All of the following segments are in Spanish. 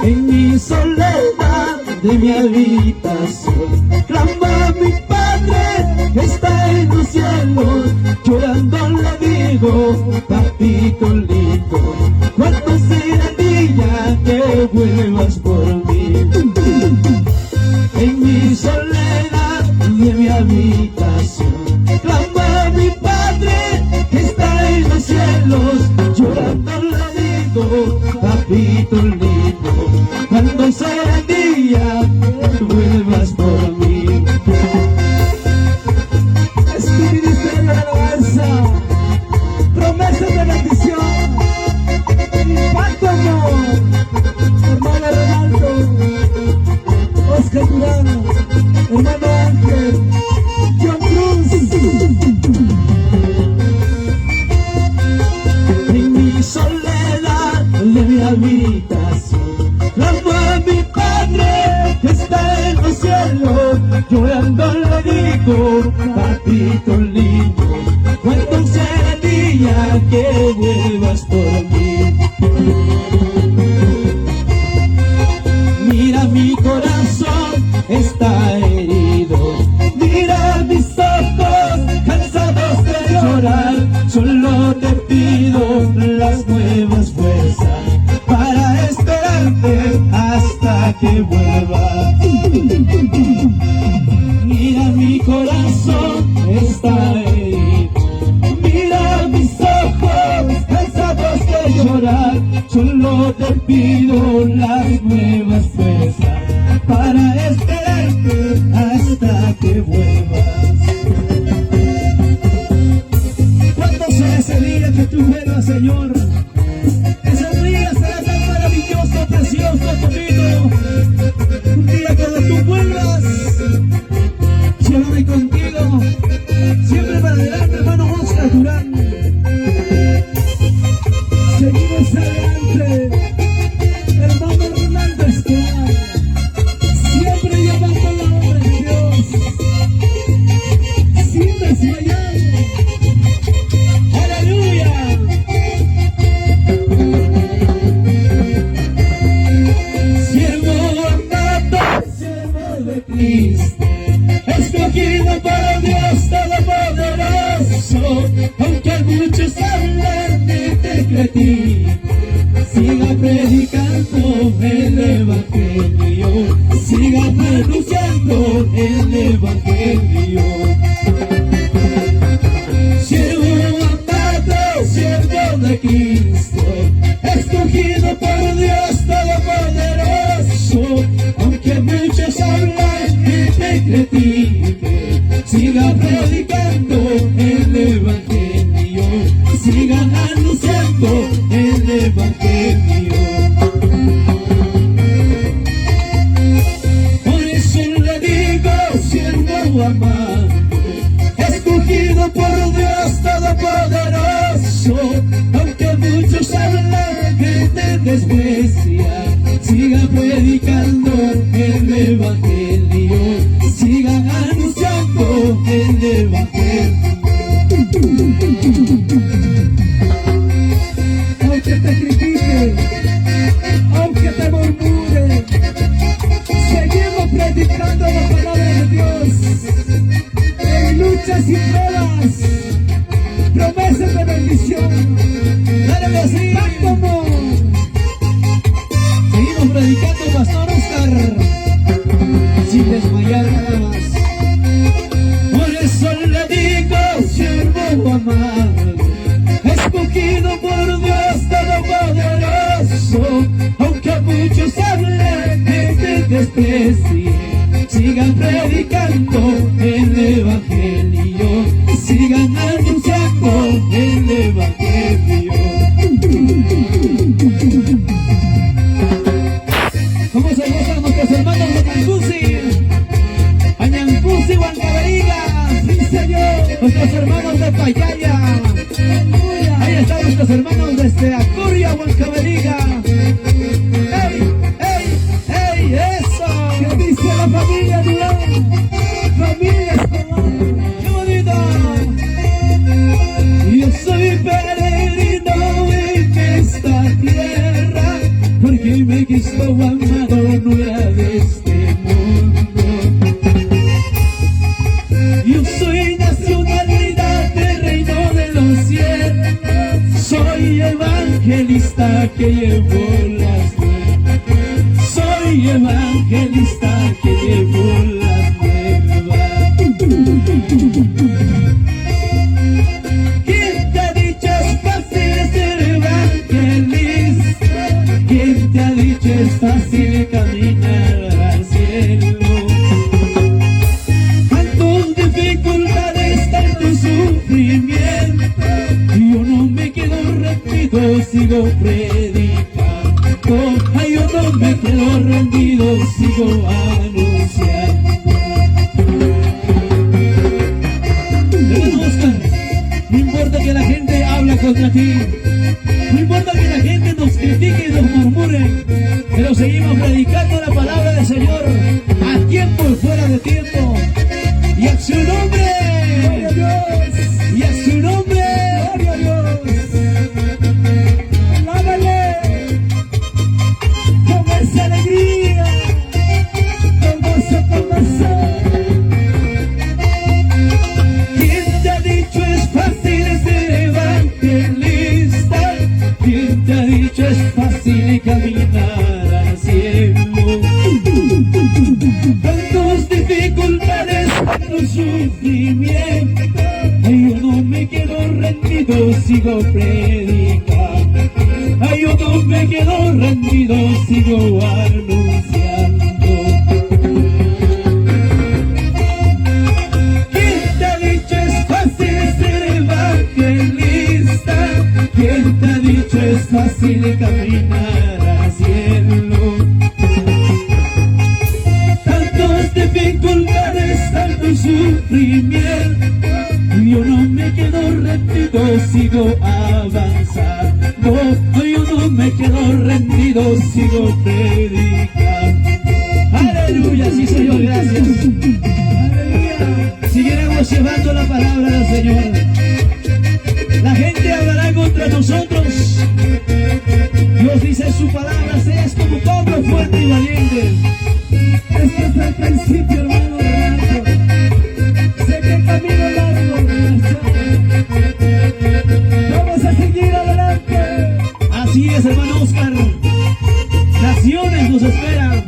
En mi soledad de mi habitación clama mi padre que está en los cielos. Llorando le digo, papito lindo, ¿cuánto será el día que vuelvas por mí? En mi soledad de mi habitación clama mi padre que está en los cielos. Llorando le digo, papito lindo, ¿cuándo será el día que vuelvas por mí? Es tu ministerio de alabanza, promesas de bendición, impacto amor, hermano Ronaldo, Oscar Durán, hermano Ángel, John Cruz. En mi soledad de mi habitación clamo a mi padre que está en los cielos. Llorando le digo, papito lindo, ¿cuándo será el día que vuelvas por mí? Mira mi corazón está herido, mira mis ojos cansados de llorar. Solo te pido las nuevas fuerzas para esperarte hasta que vuelvas. Mira mi corazón está herido, mira mis ojos cansados de llorar. Solo te pido las nuevas fuerzas para esperarte hasta que vuelvas. ¿Cuándo será ese día que tú vuelvas, Señor? Ese día será tan maravilloso, precioso, bonito. Un día cuando tú vuelvas, llévame contigo, siempre para adelante, hermano Oscar Durán. Seguimos adelante, hermano Ronaldo Escobar, siempre llevando la obra de Dios, sin desmayar. ¡Aleluya! Siervo amado, siervo de Cristo, escogido por Dios Todopoderoso, aunque muchos hablan de ti, siga predicando el evangelio, siga anunciando el evangelio. Siervo amado, siervo de Cristo, escogido por Dios Todopoderoso, aunque muchos hablan y te critiquen, siga predicando el evangelio, sigan anunciando el evangelio. Por eso le digo, siervo amado, escogido por Dios Todopoderoso, aunque muchos hablan que te desprecian, siga predicando el evangelio, sigan anunciando el evangelio. Aunque te critiquen, aunque te murmuren, seguimos predicando la palabra de Dios. En luchas y pruebas, promesas de bendición. Dale así, como seguimos predicando, Pastor Oscar, sin desmayar nada más. Por eso le digo, siervo amado, escogido por Dios Todopoderoso, aunque muchos hablen que te desprecien, sigan predicando el evangelio, sigan anunciando el evangelio. ¿Cómo se gozan nuestros hermanos de Añancusi? Añancusi, Huancavelica, sí señor. Nuestros hermanos de Payaya, ahí están nuestros hermanos desde Acuria, Huancavelica. ¡Ey, ey, ey! ¡Eso! ¿Qué dice la familia Durán? ¡Familia Escobar! ¡Qué bonito! Yo soy peregrino en esta tierra, porque me quiso amado, no era de este mundo. Yo soy nacionalidad del reino de los cielos, soy evangelista que llevo las nuevas, soy evangelista que llevo las nuevas. ¿Quién te ha dicho es fácil ser evangelista? ¿Quién te ha dicho es fácil caminar al cielo? Tantas dificultades, tanto sufrimiento, yo no me quedo rendido, sigo predicando. Ay, yo no me quedo rendido, sigo anunciando. No importa que la gente hable contra ti, no importa que la gente nos critique y nos murmure, pero seguimos predicando la palabra del Señor a tiempo y fuera de tiempo. Y a su nombre, gloria a Dios, y a su nombre, gloria a Dios. Alábale con esa alegría, con gozo, con gozo. ¿Quién te ha dicho es fácil ser evangelista? ¿Quién te ha dicho es fácil caminar al cielo? Tantas dificultades, tanto sufrimiento, ay, yo no me quedo rendido, sigo predicando. Ay, yo no me quedo rendido, sigo anunciando. ¿Quién te ha dicho es fácil ser evangelista? ¿Quién te ha dicho es fácil caminar al cielo? Tantas dificultades, tanto sufrimiento, yo no me quedo rendido, sigo avanzando. Yo no me quedo rendido, sigo predicando. Aleluya, sí Señor, gracias. Aleluya. Seguiremos llevando la palabra del Señor. La gente hablará contra nosotros. Dios dice en su palabra, seas como Pablo, fuerte y valiente. Este es el principio, hermano, de largo. Sé que el camino es largo, vamos a seguir adelante. Así es, hermano Oscar. Naciones nos esperan.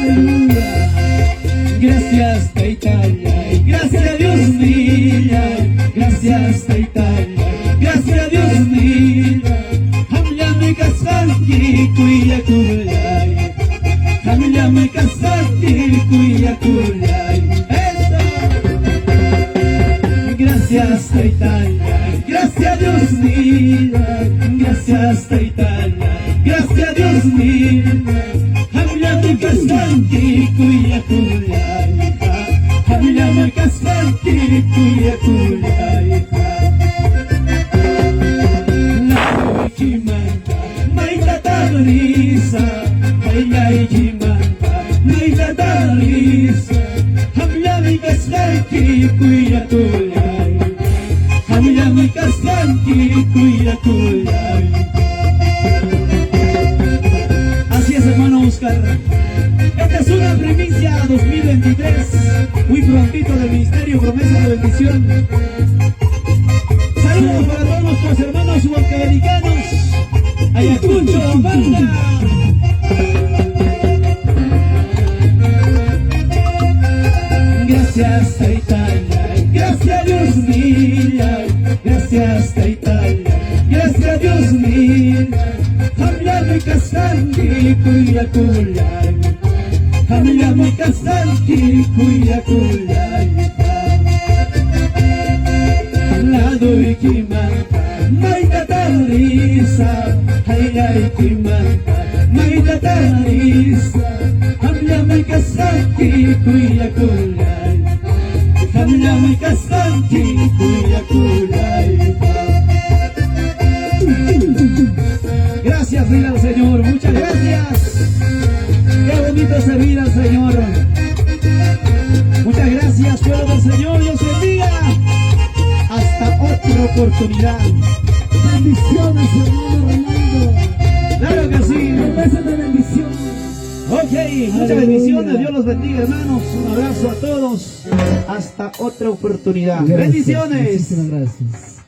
Aleluya. Gracias a Italia, gracias a Dios mío, gracias a Italia, gracias a Dios mío. Hamyame kasvanki kuya kulay, hamyame kasvanki kuya kulay. Gracias a Italia, gracias a Dios mío, gracias a Italia, gracias a Dios mío. Hamyame kasvanki kuya kulay, hamyame kasvanki kuya kulay. Maitatarisa, ay jimanta, maitatarisa. Hamyami kasvanki kuya kulay, hamyami kasvanki kuya kulay. Así es, hermano Oscar. Esta es una primicia 2023, muy prontito del Ministerio Promesa de Bendición. Saludos para todos nuestros hermanos huancavelicanos. Ayacucho, Banda. Gracias a Italia, gracias a Dios mío, gracias a Italia, gracias a Dios mío. Hamyame kasvanki kuya kulay, hamyame kasvanki kuya kulay. Lado y kimanta, maitatarisa, ay kimanta, maitatarisa. Hamyame kasvanki kuya kulay, hamyame kasvanki kuya kulay. Gracias, vida al Señor, muchas gracias. Qué bonito servir al Señor. Muchas gracias, pueblo del Señor, Dios bendiga. Hasta otra oportunidad. Bendiciones, hermano Rolando. Claro que sí. Un beso de bendición. Ok, muchas Aleluya. bendiciones, Dios los bendiga, hermanos. Un abrazo a todos. Hasta otra oportunidad. Gracias, Bendiciones. muchísimas gracias.